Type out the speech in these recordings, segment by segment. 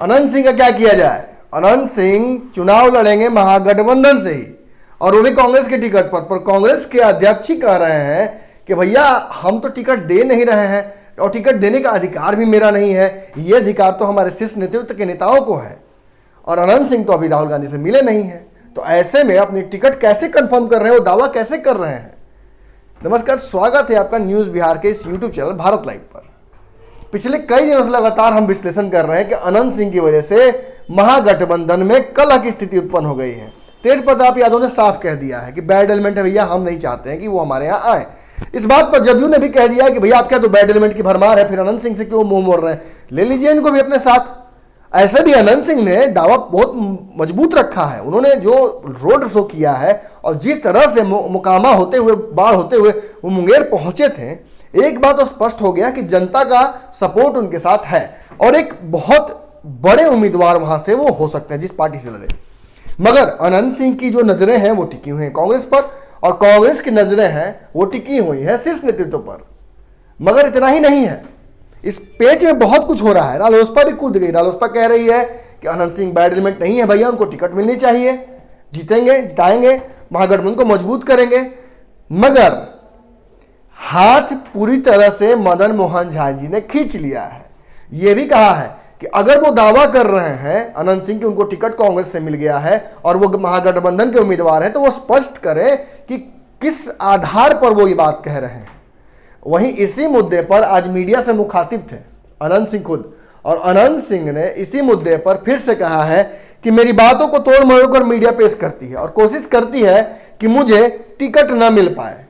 अनंत सिंह का क्या किया जाए? अनंत सिंह चुनाव लड़ेंगे महागठबंधन से ही, और वो भी कांग्रेस के टिकट पर कांग्रेस के अध्यक्ष ही कह रहे हैं कि भैया हम तो टिकट दे नहीं रहे हैं और टिकट देने का अधिकार भी मेरा नहीं है, ये अधिकार तो हमारे शीर्ष नेतृत्व के नेताओं को है। और अनंत सिंह तो अभी राहुल गांधी से मिले नहीं हैं, तो ऐसे में अपनी टिकट कैसे कंफर्म कर रहे हैं, वो दावा कैसे कर रहे हैं? नमस्कार, स्वागत है आपका न्यूज बिहार के इस यूट्यूब चैनल भारत लाइव पर। पिछले कई दिनों से लगातार हम विश्लेषण कर रहे हैं कि अनंत सिंह की वजह से महागठबंधन में कलह की स्थिति उत्पन्न हो गई है। तेज प्रताप यादव ने साफ कह दिया है कि बैड एलिमेंट है भैया, हम नहीं चाहते हैं कि वो हमारे यहाँ आए। इस बात पर जदयू ने भी कह दिया है कि भैया आप क्या तो बैड एलिमेंट की भरमार है, फिर अनंत सिंह से क्यों मुंह मोड़ रहे हैं, ले लीजिए इनको भी अपने साथ। ऐसे भी अनंत सिंह ने दावा बहुत मजबूत रखा है। उन्होंने जो रोड शो किया है और जिस तरह से मुकामा होते हुए, बाढ़ होते हुए वो मुंगेर पहुंचे थे, एक बात तो स्पष्ट हो गया कि जनता का सपोर्ट उनके साथ है और एक बहुत बड़े उम्मीदवार वहां से वो हो सकते हैं जिस पार्टी से लड़े। मगर अनंत सिंह की जो नजरें हैं वो टिकी हुई हैं कांग्रेस पर, और कांग्रेस की नजरें हैं वो टिकी हुई है शीर्ष नेतृत्व पर। मगर इतना ही नहीं है, इस पेज में बहुत कुछ हो रहा है। रालोसपा भी कूद गई। रालोसपा कह रही है कि अनंत सिंह बैड एलिमेंट नहीं है भैया, उनको टिकट मिलनी चाहिए, जीतेंगे, जिताएंगे, महागठबंधन को मजबूत करेंगे। मगर हाथ पूरी तरह से मदन मोहन झा जी ने खींच लिया है। यह भी कहा है कि अगर वो दावा कर रहे हैं अनंत सिंह कि उनको टिकट कांग्रेस से मिल गया है और वो महागठबंधन के उम्मीदवार हैं, तो वो स्पष्ट करें कि किस आधार पर वो ये बात कह रहे हैं। वहीं इसी मुद्दे पर आज मीडिया से मुखातिब थे अनंत सिंह खुद, और अनंत सिंह ने इसी मुद्दे पर फिर से कहा है कि मेरी बातों को तोड़ मरोड़ कर मीडिया पेश करती है और कोशिश करती है कि मुझे टिकट न मिल पाए।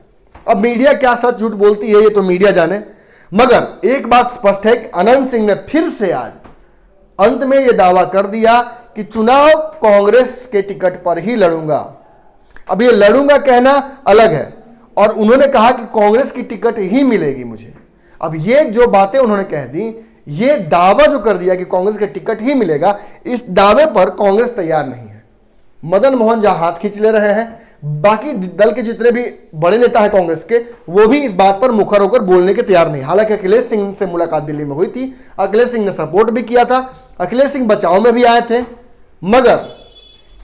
अब मीडिया क्या सच झूठ बोलती है ये तो मीडिया जाने, मगर एक बात स्पष्ट है कि अनंत सिंह ने फिर से आज अंत में यह दावा कर दिया कि चुनाव कांग्रेस के टिकट पर ही लड़ूंगा। अब ये लड़ूंगा कहना अलग है, और उन्होंने कहा कि कांग्रेस की टिकट ही मिलेगी मुझे। अब ये जो बातें उन्होंने कह दी, ये दावा जो कर दिया कि कांग्रेस के टिकट ही मिलेगा, इस दावे पर कांग्रेस तैयार नहीं है। मदन मोहन झा हाथ खींच ले रहे हैं, बाकी दल के जितने भी बड़े नेता हैं कांग्रेस के, वो भी इस बात पर मुखर होकर बोलने के तैयार नहीं। हालांकि अखिलेश सिंह से मुलाकात दिल्ली में हुई थी, अखिलेश सिंह ने सपोर्ट भी किया था, अखिलेश सिंह बचाव में भी आए थे, मगर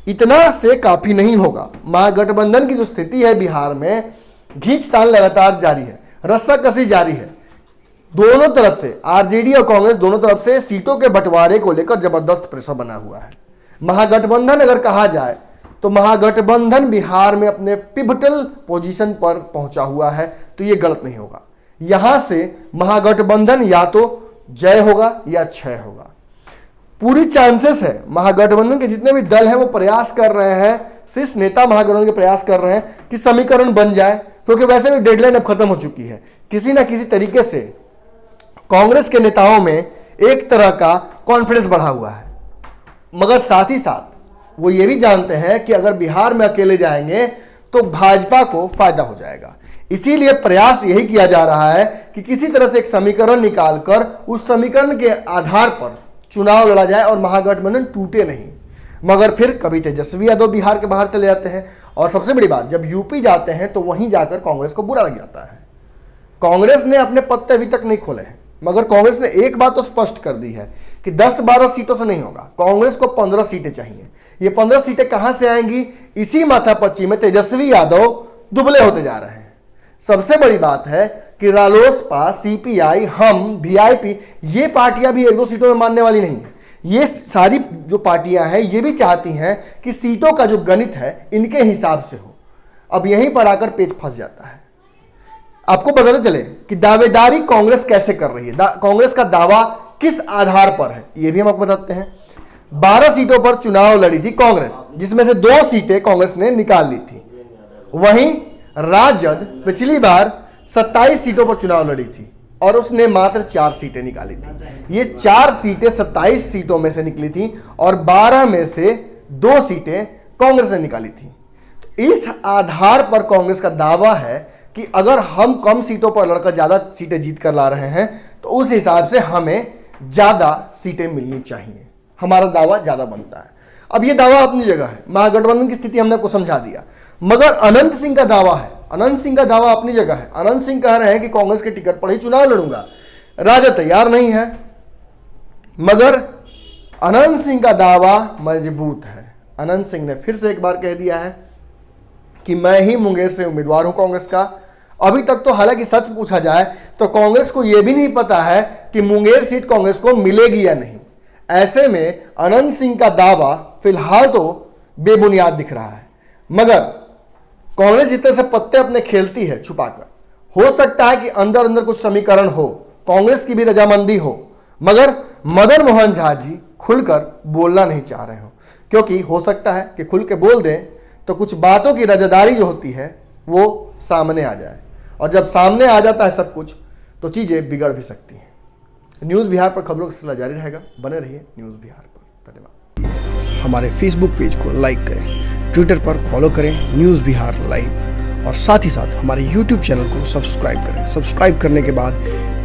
इतना से काफी नहीं होगा। महागठबंधन की जो स्थिति है बिहार में, खींचतान लगातार जारी है, रस्साकसी जारी है। दोनों तरफ से, आरजेडी और कांग्रेस दोनों तरफ से सीटों के बंटवारे को लेकर जबरदस्त प्रेशर बना हुआ है। महागठबंधन अगर कहा जाए तो महागठबंधन बिहार में अपने पिवटल पोजीशन पर पहुंचा हुआ है, तो यह गलत नहीं होगा। यहां से महागठबंधन या तो जय होगा या क्षय होगा। पूरी चांसेस है। महागठबंधन के जितने भी दल हैं वो प्रयास कर रहे हैं, शीर्ष नेता महागठबंधन के प्रयास कर रहे हैं कि समीकरण बन जाए, क्योंकि वैसे भी डेडलाइन अब खत्म हो चुकी है। किसी ना किसी तरीके से कांग्रेस के नेताओं में एक तरह का कॉन्फिडेंस बढ़ा हुआ है, मगर साथ ही साथ वो ये भी जानते हैं कि अगर बिहार में अकेले जाएंगे तो भाजपा को फायदा हो जाएगा। इसीलिए प्रयास यही किया जा रहा है कि किसी तरह से एक समीकरण निकालकर उस समीकरण के आधार पर चुनाव लड़ा जाए और महागठबंधन टूटे नहीं। मगर फिर कभी तेजस्वी यादव बिहार के बाहर चले जाते हैं, और सबसे बड़ी बात, जब यूपी जाते हैं तो वहीं जाकर कांग्रेस को बुरा लग जाता है। कांग्रेस ने अपने पत्ते अभी तक नहीं खोले हैं, मगर कांग्रेस ने एक बात तो स्पष्ट कर दी है कि 10-12 सीटों से नहीं होगा, कांग्रेस को 15 सीटें चाहिए। ये 15 सीटें कहां से आएंगी? इसी माथापच्ची में तेजस्वी यादव दुबले होते जा रहे हैं। सबसे बड़ी बात है कि रालोसपा, सीपीआई, हम, वीआईपी, ये पार्टियां भी 1-2 सीटों में मानने वाली नहीं है। ये सारी जो पार्टियां हैं ये भी चाहती हैं कि सीटों का जो गणित है इनके हिसाब से हो। अब यहीं पर आकर पेच फंस जाता है। आपको बताते चले कि दावेदारी कांग्रेस कैसे कर रही है, कांग्रेस का दावा किस आधार पर है, यह भी हम आपको बताते हैं। 12 सीटों पर चुनाव लड़ी थी कांग्रेस, जिसमें से 2 सीटें कांग्रेस ने निकाल ली थी। वहीं राजद पिछली बार 27 सीटों पर चुनाव लड़ी थी और उसने मात्र 4 सीटें निकाली थी। ये 4 सीटें 27 सीटों में से निकली थी और 12 में से 2 सीटें कांग्रेस ने निकाली थी। तो इस आधार पर कांग्रेस का दावा है कि अगर हम कम सीटों पर लड़कर ज्यादा सीटें जीत कर ला रहे हैं तो उस हिसाब से हमें ज्यादा सीटें मिलनी चाहिए, हमारा दावा ज्यादा बनता है। अब ये दावा अपनी जगह है, महागठबंधन की स्थिति हमने आपको समझा दिया, मगर अनंत सिंह का दावा है, अनंत सिंह का दावा अपनी जगह है। अनंत सिंह कह रहे हैं कि कांग्रेस के टिकट पर ही चुनाव लड़ूंगा, राजद तैयार नहीं है। मगर अनंत सिंह का दावा मजबूत है। अनंत सिंह ने फिर से एक बार कह दिया है कि मैं ही मुंगेर से उम्मीदवार हूं कांग्रेस का। अभी तक तो हालांकि सच पूछा जाए तो कांग्रेस को यह भी नहीं पता है कि मुंगेर सीट कांग्रेस को मिलेगी या नहीं। ऐसे में अनंत सिंह का दावा फिलहाल तो बेबुनियाद दिख रहा है, मगर कांग्रेस जिस तरह से पत्ते अपने खेलती है छुपाकर, हो सकता है कि अंदर अंदर कुछ समीकरण हो, कांग्रेस की भी रजामंदी हो, मगर मदन मोहन झा जी खुलकर बोलना नहीं चाह रहे हो, क्योंकि हो सकता है कि खुल के बोल दें तो कुछ बातों की रजादारी जो होती है वो सामने आ जाए, और जब सामने आ जाता है सब कुछ तो चीज़ें बिगड़ भी सकती हैं। न्यूज़ बिहार पर खबरों का सिलसिला जारी रहेगा, बने रहिए न्यूज़ बिहार पर। धन्यवाद। हमारे फेसबुक पेज को लाइक करें, ट्विटर पर फॉलो करें न्यूज़ बिहार लाइव, और साथ ही साथ हमारे यूट्यूब चैनल को सब्सक्राइब करें। सब्सक्राइब करने के बाद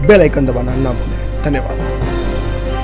बेल आइकन दबाना ना भूलें। धन्यवाद।